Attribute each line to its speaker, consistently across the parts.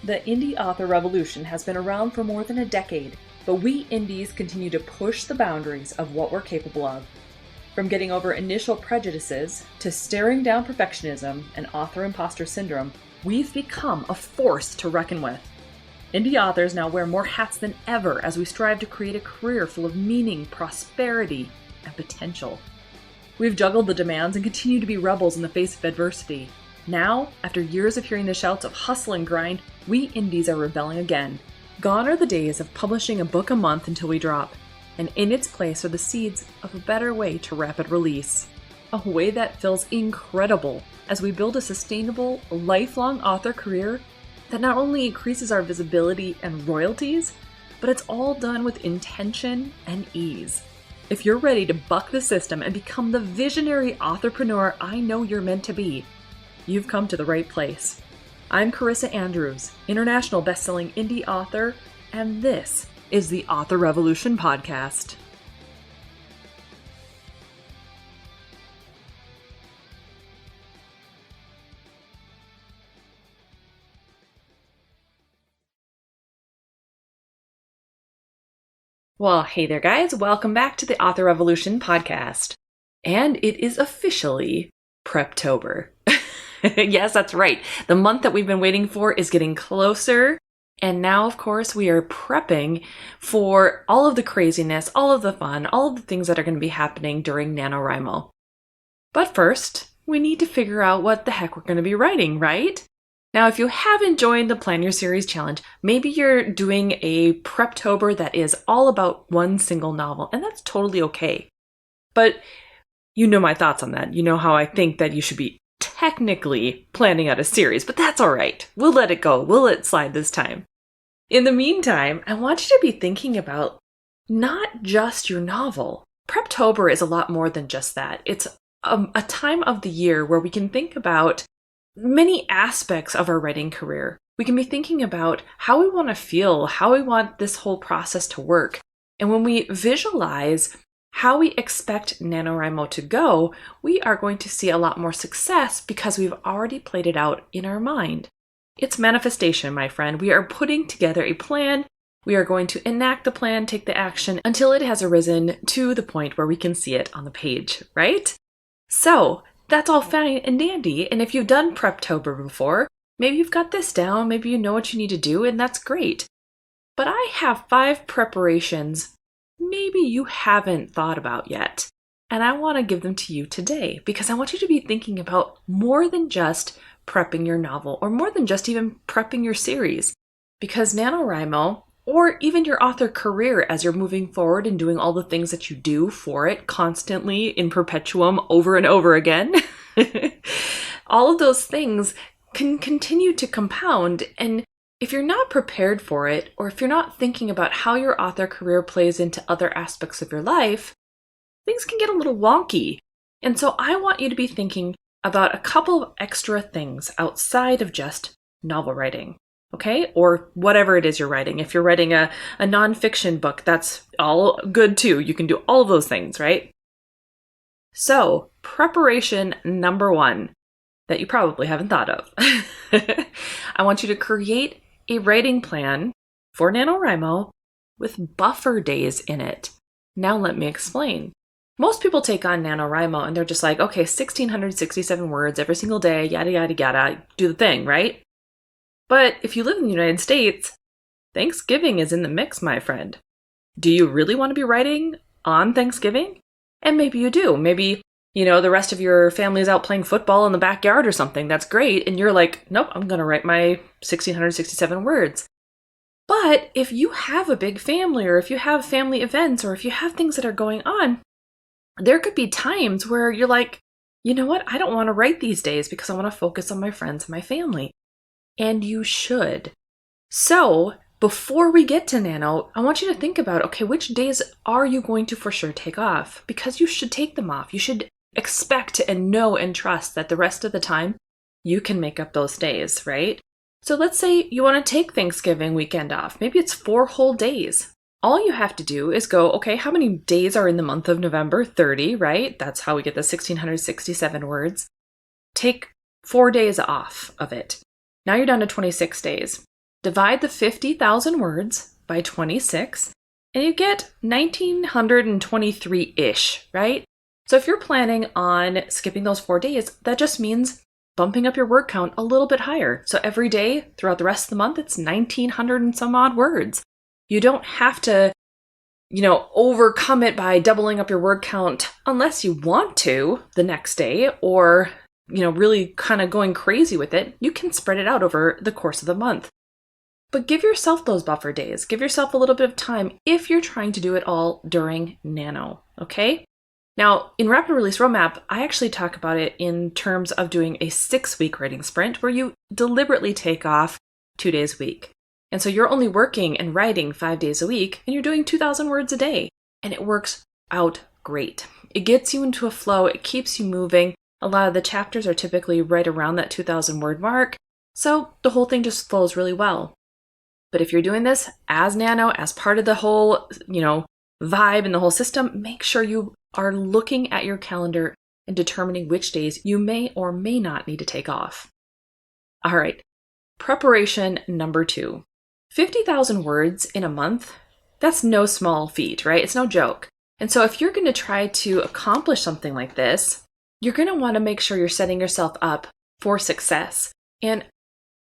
Speaker 1: The indie author revolution has been around for more than a decade, but we indies continue to push the boundaries of what we're capable of. From getting over initial prejudices to staring down perfectionism and author imposter syndrome, we've become a force to reckon with. Indie authors now wear more hats than ever as we strive to create a career full of meaning, prosperity, and potential. We've juggled the demands and continue to be rebels in the face of adversity. Now, after years of hearing the shouts of hustle and grind, we indies are rebelling again. Gone are the days of publishing a book a month until we drop, and in its place are the seeds of a better way to rapid release. A way that feels incredible as we build a sustainable, lifelong author career that not only increases our visibility and royalties, but it's all done with intention and ease. If you're ready to buck the system and become the visionary authorpreneur I know you're meant to be, you've come to the right place. I'm Carissa Andrews, international best-selling indie author, and this is the Author Revolution podcast. Well, hey there guys, welcome back to the Author Revolution podcast. And it is officially Preptober. Yes, that's right. The month that we've been waiting for is getting closer. And now, of course, we are prepping for all of the craziness, all of the fun, all of the things that are going to be happening during NaNoWriMo. But first, we need to figure out what the heck we're going to be writing, right? Now, if you haven't joined the Plan Your Series Challenge, maybe you're doing a Preptober that is all about one single novel, and that's totally okay. But you know my thoughts on that. You know how I think that you should be technically planning out a series, but that's all right. We'll let it go. We'll let it slide this time. In the meantime, I want you to be thinking about not just your novel. Preptober is a lot more than just that. It's a time of the year where we can think about many aspects of our writing career. We can be thinking about how we want to feel, how we want this whole process to work. And when we visualize how we expect NaNoWriMo to go, we are going to see a lot more success because we've already played it out in our mind. It's manifestation, my friend. We are putting together a plan. We are going to enact the plan, take the action until it has arisen to the point where we can see it on the page, right? So that's all fine and dandy. And if you've done Preptober before, maybe you've got this down, maybe you know what you need to do, and that's great. But I have 5 preparations maybe you haven't thought about yet. And I want to give them to you today because I want you to be thinking about more than just prepping your novel or more than just even prepping your series. Because NaNoWriMo, or even your author career as you're moving forward and doing all the things that you do for it constantly in perpetuum over and over again, all of those things can continue to compound. And if you're not prepared for it, or if you're not thinking about how your author career plays into other aspects of your life, things can get a little wonky. And so I want you to be thinking about a couple of extra things outside of just novel writing, okay? Or whatever it is you're writing. If you're writing a nonfiction book, that's all good too. You can do all of those things, right? So, preparation number 1 that you probably haven't thought of. I want you to create a writing plan for NaNoWriMo with buffer days in it. Now let me explain. Most people take on NaNoWriMo and they're just like, okay, 1,667 words every single day, yada, yada, yada, do the thing, right? But if you live in the United States, Thanksgiving is in the mix, my friend. Do you really want to be writing on Thanksgiving? And maybe you do. Maybe, the rest of your family is out playing football in the backyard or something. That's great. And you're like, nope, I'm going to write my 1,667 words. But if you have a big family, or if you have family events, or if you have things that are going on, there could be times where you're like, you know what? I don't want to write these days because I want to focus on my friends and my family. And you should. So before we get to Nano, I want you to think about, okay, which days are you going to for sure take off? Because you should take them off. You should expect and know and trust that the rest of the time you can make up those days, right? So let's say you want to take Thanksgiving weekend off. Maybe it's 4 whole days. All you have to do is go, okay, how many days are in the month of November? 30, right? That's how we get the 1,667 words. Take 4 days off of it. Now you're down to 26 days. divide the 50,000 words by 26, and you get 1,923-ish, right? So if you're planning on skipping those 4 days, that just means bumping up your word count a little bit higher. So every day throughout the rest of the month, it's 1,900 and some odd words. You don't have to, overcome it by doubling up your word count unless you want to the next day or, really kind of going crazy with it. You can spread it out over the course of the month. But give yourself those buffer days. Give yourself a little bit of time if you're trying to do it all during Nano, okay? Now, in Rapid Release Roadmap, I actually talk about it in terms of doing a 6-week writing sprint where you deliberately take off 2 days a week. And so you're only working and writing 5 days a week, and you're doing 2,000 words a day. And it works out great. It gets you into a flow. It keeps you moving. A lot of the chapters are typically right around that 2,000 word mark. So the whole thing just flows really well. But if you're doing this as Nano, as part of the whole, vibe and the whole system, make sure you are looking at your calendar and determining which days you may or may not need to take off. All right, preparation number 2. 50,000 words in a month, that's no small feat, right? It's no joke. And so if you're going to try to accomplish something like this, you're going to want to make sure you're setting yourself up for success. And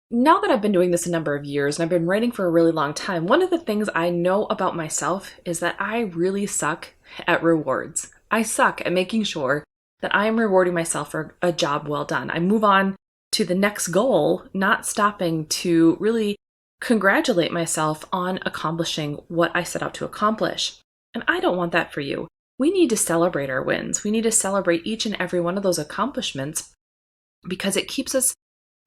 Speaker 1: now that I've been doing this a number of years and I've been writing for a really long time, one of the things I know about myself is that I really suck at rewards. I suck at making sure that I am rewarding myself for a job well done. I move on to the next goal, not stopping to really congratulate myself on accomplishing what I set out to accomplish. And I don't want that for you. We need to celebrate our wins. We need to celebrate each and every one of those accomplishments because it keeps us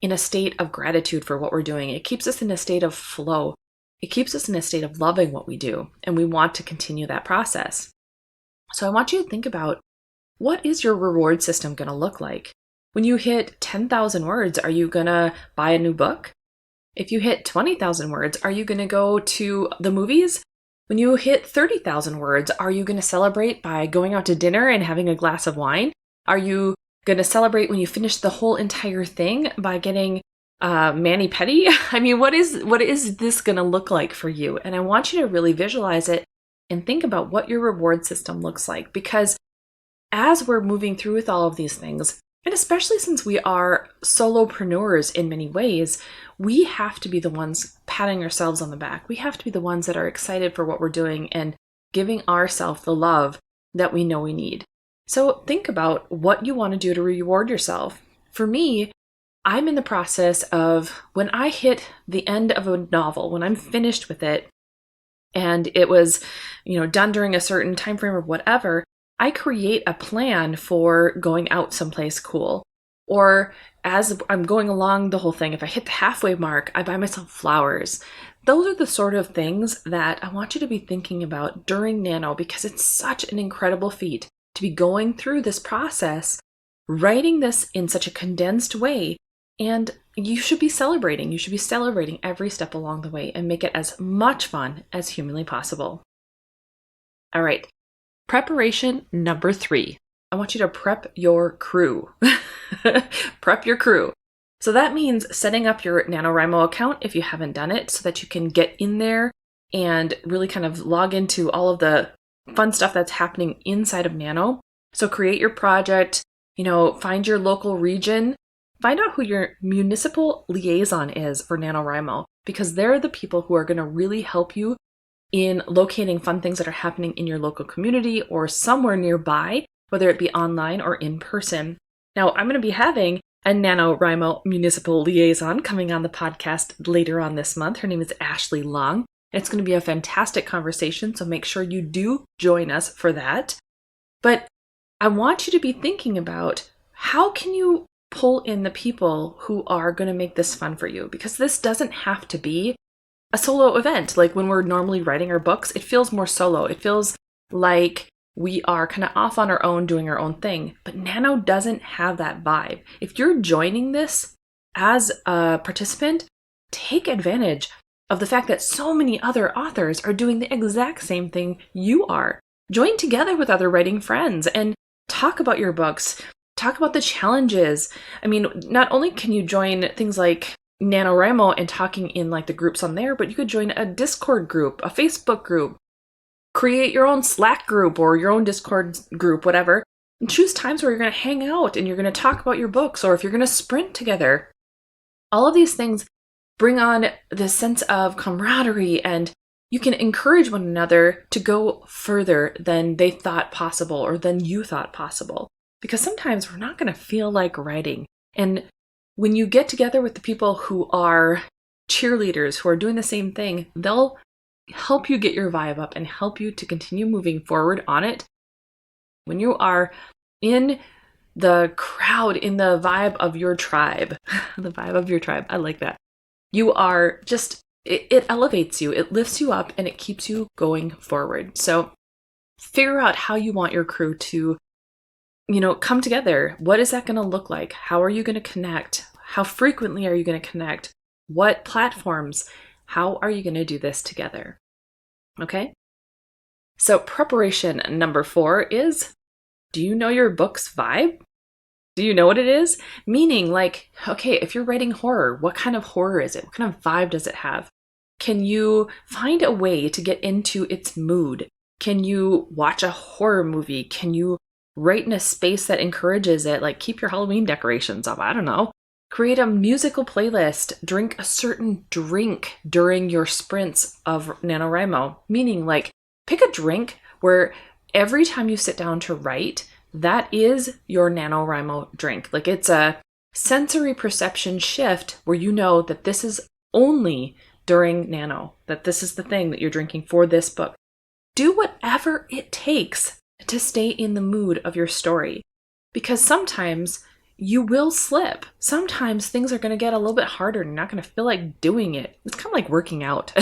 Speaker 1: in a state of gratitude for what we're doing. It keeps us in a state of flow. It keeps us in a state of loving what we do, and we want to continue that process. So I want you to think about, what is your reward system going to look like? When you hit 10,000 words, are you going to buy a new book? If you hit 20,000 words, are you going to go to the movies? When you hit 30,000 words, are you going to celebrate by going out to dinner and having a glass of wine? Are you going to celebrate when you finish the whole entire thing by getting mani-pedi? I mean, what is this going to look like for you? And I want you to really visualize it and think about what your reward system looks like. Because as we're moving through with all of these things, and especially since we are solopreneurs in many ways, we have to be the ones patting ourselves on the back. We have to be the ones that are excited for what we're doing and giving ourselves the love that we know we need. So think about what you want to do to reward yourself. For me, I'm in the process of when I hit the end of a novel, when I'm finished with it, and it was, done during a certain time frame or whatever, I create a plan for going out someplace cool. Or as I'm going along the whole thing, if I hit the halfway mark, I buy myself flowers. Those are the sort of things that I want you to be thinking about during Nano because it's such an incredible feat to be going through this process, writing this in such a condensed way, and you should be celebrating. You should be celebrating every step along the way and make it as much fun as humanly possible. All right, preparation number 3. I want you to prep your crew. Prep your crew. So that means setting up your NaNoWriMo account if you haven't done it so that you can get in there and really kind of log into all of the fun stuff that's happening inside of Nano. So create your project, find your local region, find out who your municipal liaison is for NaNoWriMo, because they're the people who are going to really help you in locating fun things that are happening in your local community or somewhere nearby, whether it be online or in person. Now, I'm going to be having a NaNoWriMo municipal liaison coming on the podcast later on this month. Her name is Ashley Long. It's going to be a fantastic conversation, so make sure you do join us for that. But I want you to be thinking about how can you pull in the people who are going to make this fun for you, because this doesn't have to be a solo event. Like when we're normally writing our books, it feels more solo. It feels like we are kind of off on our own doing our own thing. But Nano doesn't have that vibe. If you're joining this as a participant, take advantage of the fact that so many other authors are doing the exact same thing you are. Join together with other writing friends and talk about your books. Talk about the challenges. I mean, not only can you join things like NaNoWriMo and talking in like the groups on there, but you could join a Discord group, a Facebook group, create your own Slack group or your own Discord group, whatever, and choose times where you're going to hang out and you're going to talk about your books, or if you're going to sprint together. All of these things bring on this sense of camaraderie, and you can encourage one another to go further than they thought possible or than you thought possible. Because sometimes we're not going to feel like writing. And when you get together with the people who are cheerleaders, who are doing the same thing, they'll help you get your vibe up and help you to continue moving forward on it. When you are in the crowd, in the vibe of your tribe, the vibe of your tribe, I like that. You are just, it elevates you, it lifts you up, and it keeps you going forward. So figure out how you want your crew to come together. What is that going to look like? How are you going to connect? How frequently are you going to connect? What platforms? How are you going to do this together? Okay? So preparation number 4 is, do you know your book's vibe? Do you know what it is? Meaning like, okay, if you're writing horror, what kind of horror is it? What kind of vibe does it have? Can you find a way to get into its mood? Can you watch a horror movie? Can you write in a space that encourages it? Like keep your Halloween decorations up. I don't know. Create a musical playlist. Drink a certain drink during your sprints of NaNoWriMo. Meaning like pick a drink where every time you sit down to write, that is your NaNoWriMo drink. Like it's a sensory perception shift where you know that this is only during Nano, that this is the thing that you're drinking for this book. Do whatever it takes to stay in the mood of your story, because sometimes you will slip. Sometimes things are going to get a little bit harder and you're not going to feel like doing it. It's kind of like working out.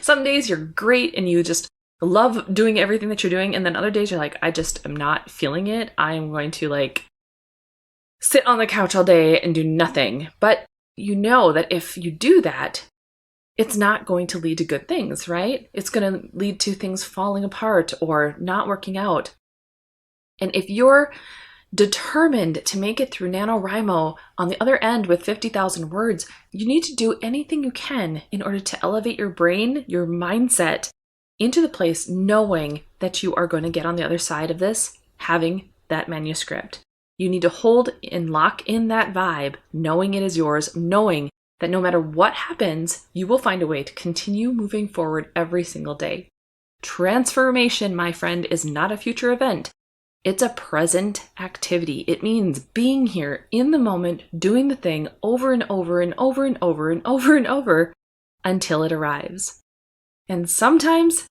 Speaker 1: Some days you're great and you just love doing everything that you're doing, and then other days you're like, I just am not feeling it. I am going to like sit on the couch all day and do nothing. But you know that if you do that, it's not going to lead to good things, right? It's going to lead to things falling apart or not working out. And if you're determined to make it through NaNoWriMo on the other end with 50,000 words, you need to do anything you can in order to elevate your brain, your mindset, into the place knowing that you are going to get on the other side of this, having that manuscript. You need to hold and lock in that vibe, knowing it is yours, knowing that no matter what happens, you will find a way to continue moving forward every single day. Transformation, my friend, is not a future event. It's a present activity. It means being here in the moment, doing the thing over and over and over and over and over and over until it arrives. And sometimes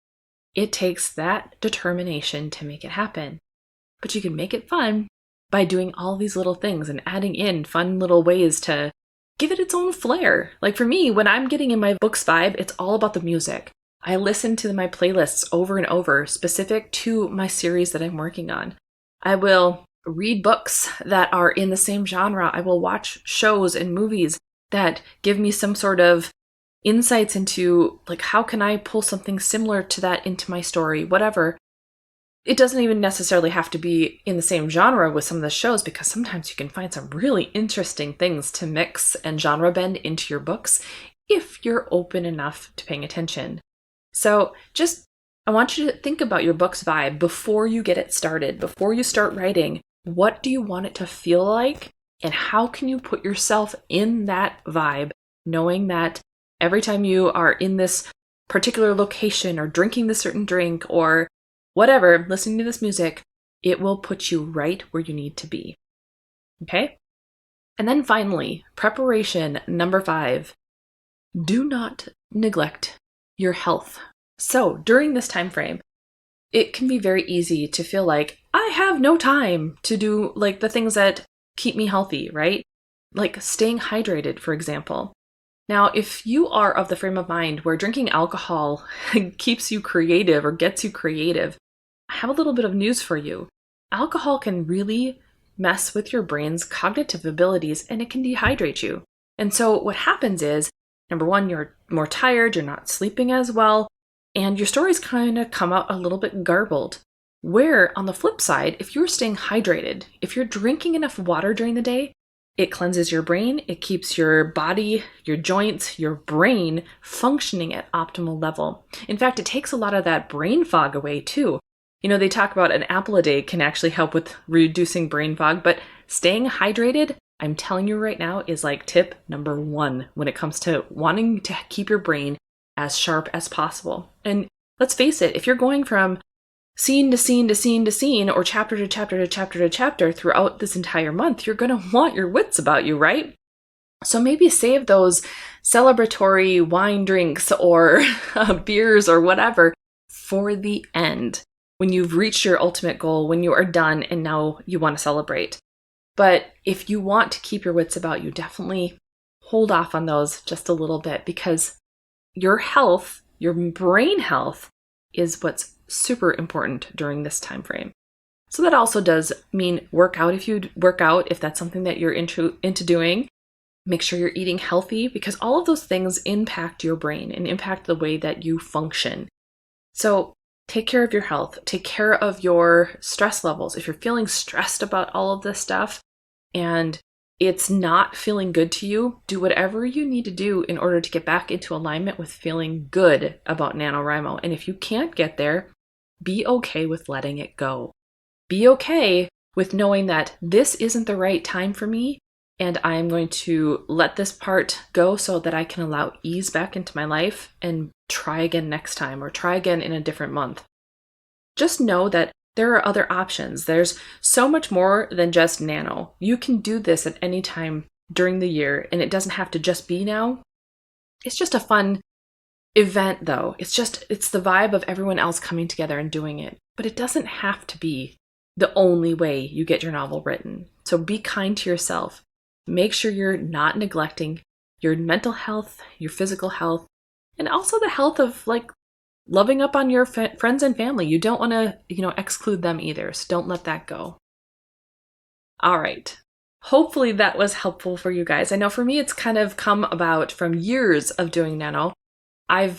Speaker 1: it takes that determination to make it happen. But you can make it fun by doing all these little things and adding in fun little ways to give it its own flair. Like for me, when I'm getting in my book's vibe, it's all about the music. I listen to my playlists over and over, specific to my series that I'm working on. I will read books that are in the same genre. I will watch shows and movies that give me some sort of insights into like, how can I pull something similar to that into my story, whatever. It doesn't even necessarily have to be in the same genre with some of the shows, because sometimes you can find some really interesting things to mix and genre bend into your books if you're open enough to paying attention. So I want you to think about your book's vibe before you get it started, before you start writing. What do you want it to feel like? And how can you put yourself in that vibe, knowing that every time you are in this particular location or drinking this certain drink or whatever, listening to this music, it will put you right where you need to be. Okay? And then finally, preparation number 5. Do not neglect your health. So during this time frame, it can be very easy to feel like I have no time to do like the things that keep me healthy, right? Like staying hydrated, for example. Now, if you are of the frame of mind where drinking alcohol keeps you creative or gets you creative, I have a little bit of news for you. Alcohol can really mess with your brain's cognitive abilities and it can dehydrate you. And so what happens is, number 1, you're more tired, you're not sleeping as well, and your stories kind of come out a little bit garbled. Where on the flip side, if you're staying hydrated, if you're drinking enough water during the day, It cleanses your brain. It keeps your body, your joints, your brain functioning at optimal level. In fact, it takes a lot of that brain fog away too. They talk about an apple a day can actually help with reducing brain fog, but staying hydrated, I'm telling you right now, is like tip number 1 when it comes to wanting to keep your brain as sharp as possible. And let's face it, if you're going from scene to scene to scene to scene, or chapter to chapter to chapter to chapter throughout this entire month, you're going to want your wits about you, right? So maybe save those celebratory wine drinks or beers or whatever for the end, when you've reached your ultimate goal, when you are done and now you want to celebrate. But if you want to keep your wits about you, definitely hold off on those just a little bit, because your health, your brain health, is what's super important during this time frame. So that also does mean work out if that's something that you're into doing. Make sure you're eating healthy, because all of those things impact your brain and impact the way that you function. So take care of your health, take care of your stress levels. If you're feeling stressed about all of this stuff and it's not feeling good to you, do whatever you need to do in order to get back into alignment with feeling good about NaNoWriMo. And if you can't get there, be okay with letting it go. Be okay with knowing that this isn't the right time for me, and I'm going to let this part go so that I can allow ease back into my life and try again next time, or try again in a different month. Just know that there are other options. There's so much more than just Nano. You can do this at any time during the year, and it doesn't have to just be now. It's just a fun event though. It's the vibe of everyone else coming together and doing it. But it doesn't have to be the only way you get your novel written. So be kind to yourself. Make sure you're not neglecting your mental health, your physical health, and also the health of loving up on your friends and family. You don't want to, exclude them either. So don't let that go. All right. Hopefully that was helpful for you guys. I know for me, it's kind of come about from years of doing Nano. I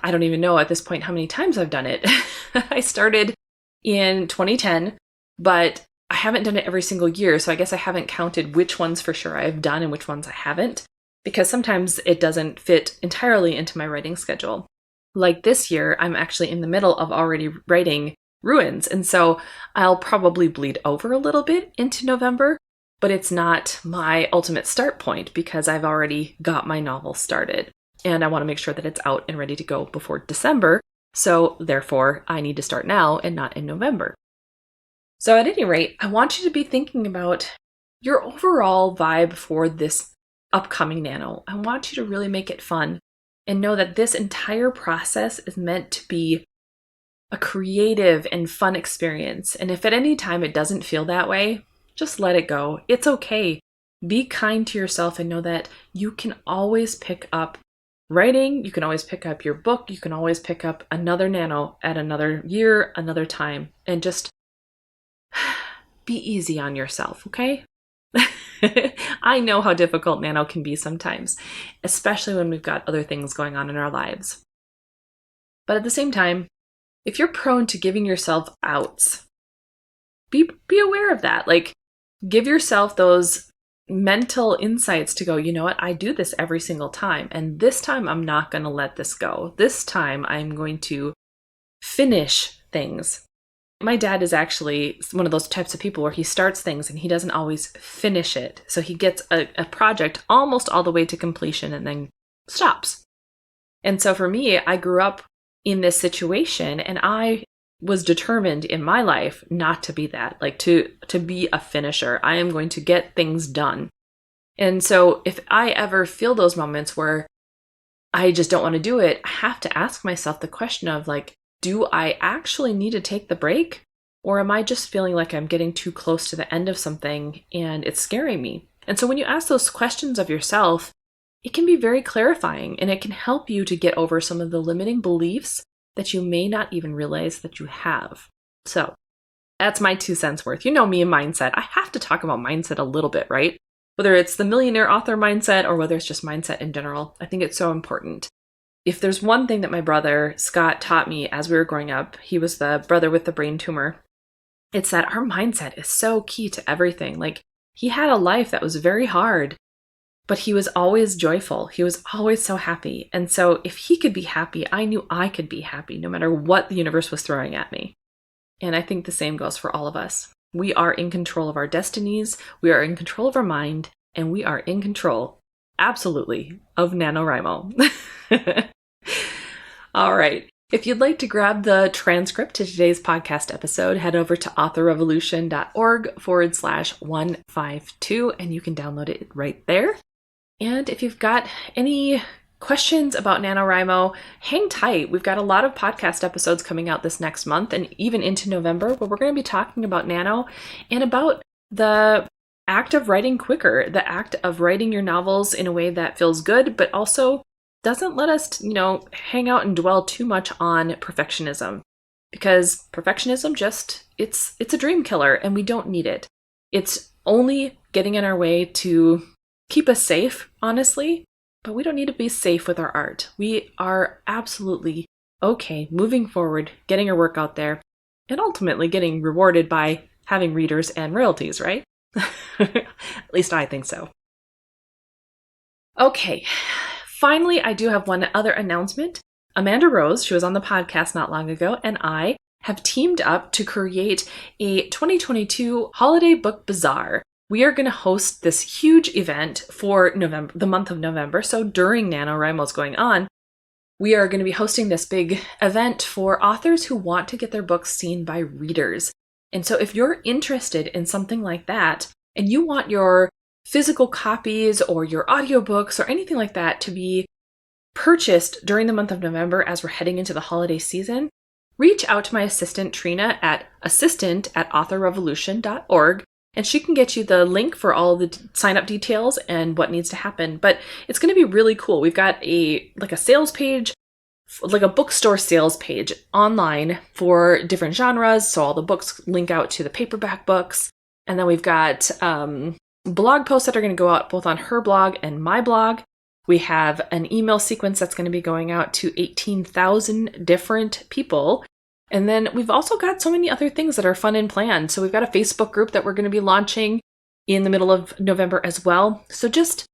Speaker 1: don't even know at this point how many times I've done it. I started in 2010, but I haven't done it every single year. So I guess I haven't counted which ones for sure I've done and which ones I haven't, because sometimes it doesn't fit entirely into my writing schedule. Like this year, I'm actually in the middle of already writing Ruins. And so I'll probably bleed over a little bit into November, but it's not my ultimate start point because I've already got my novel started. And I want to make sure that it's out and ready to go before December. So therefore, I need to start now and not in November. So at any rate, I want you to be thinking about your overall vibe for this upcoming Nano. I want you to really make it fun and know that this entire process is meant to be a creative and fun experience. And if at any time it doesn't feel that way, just let it go. It's okay. Be kind to yourself and know that you can always pick up writing. You can always pick up your book. You can always pick up another Nano at another year, another time, and just be easy on yourself, okay? I know how difficult Nano can be sometimes, especially when we've got other things going on in our lives. But at the same time, if you're prone to giving yourself outs, be aware of that. Give yourself those mental insights to go, you know what, I do this every single time. And this time I'm not going to let this go. This time I'm going to finish things. My dad is actually one of those types of people where he starts things and he doesn't always finish it. So he gets a project almost all the way to completion and then stops. And so for me, I grew up in this situation and I was determined in my life not to be that, to be a finisher. I am going to get things done. And so if I ever feel those moments where I just don't want to do it, I have to ask myself the question of do I actually need to take the break? Or am I just feeling like I'm getting too close to the end of something and it's scaring me? And so when you ask those questions of yourself, it can be very clarifying and it can help you to get over some of the limiting beliefs that you may not even realize that you have. So that's my 2 cents worth. You know me and mindset. I have to talk about mindset a little bit, right? Whether it's the millionaire author mindset or whether it's just mindset in general, I think it's so important. If there's one thing that my brother Scott taught me as we were growing up, he was the brother with the brain tumor, it's that our mindset is so key to everything. He had a life that was very hard, but he was always joyful. He was always so happy. And so if he could be happy, I knew I could be happy no matter what the universe was throwing at me. And I think the same goes for all of us. We are in control of our destinies, we are in control of our mind, and we are in control, absolutely, of NaNoWriMo. All right. If you'd like to grab the transcript to today's podcast episode, head over to authorrevolution.org/152, and you can download it right there. And if you've got any questions about NaNoWriMo, hang tight. We've got a lot of podcast episodes coming out this next month and even into November, where we're going to be talking about Nano and about the act of writing quicker, the act of writing your novels in a way that feels good, but also doesn't let us, hang out and dwell too much on perfectionism, because perfectionism it's a dream killer and we don't need it. It's only getting in our way to keep us safe, honestly, but we don't need to be safe with our art. We are absolutely okay moving forward, getting our work out there, and ultimately getting rewarded by having readers and royalties, right? At least I think so. Okay. Finally, I do have one other announcement. Amanda Rose, she was on the podcast not long ago, and I have teamed up to create a 2022 Holiday Book Bazaar. We are going to host this huge event for November, the month of November. So during NaNoWriMo's going on, we are going to be hosting this big event for authors who want to get their books seen by readers. And so if you're interested in something like that, and you want your physical copies or your audiobooks or anything like that to be purchased during the month of November as we're heading into the holiday season, reach out to my assistant Trina at assistant@authorrevolution.org, and she can get you the link for all the sign-up details and what needs to happen. But it's going to be really cool. We've got a sales page, like a bookstore sales page online for different genres. So all the books link out to the paperback books. And then we've got blog posts that are going to go out both on her blog and my blog. We have an email sequence that's going to be going out to 18,000 different people. And then we've also got so many other things that are fun and planned. So we've got a Facebook group that we're going to be launching in the middle of November as well. So just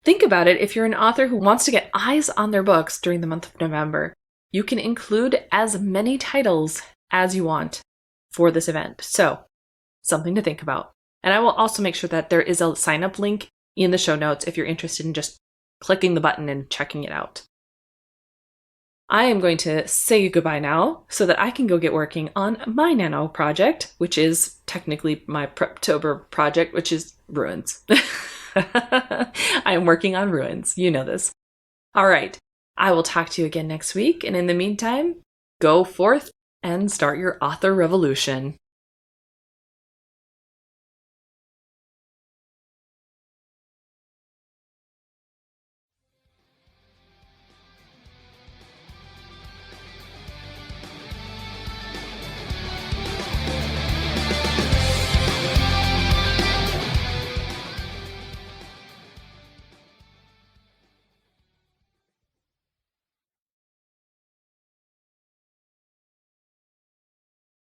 Speaker 1: think about it. If you're an author who wants to get eyes on their books during the month of November, you can include as many titles as you want for this event. So something to think about. And I will also make sure that there is a sign-up link in the show notes if you're interested in just clicking the button and checking it out. I am going to say goodbye now so that I can go get working on my Nano project, which is technically my Preptober project, which is ruins. I am working on ruins. You know this. All right. I will talk to you again next week. And in the meantime, go forth and start your author revolution.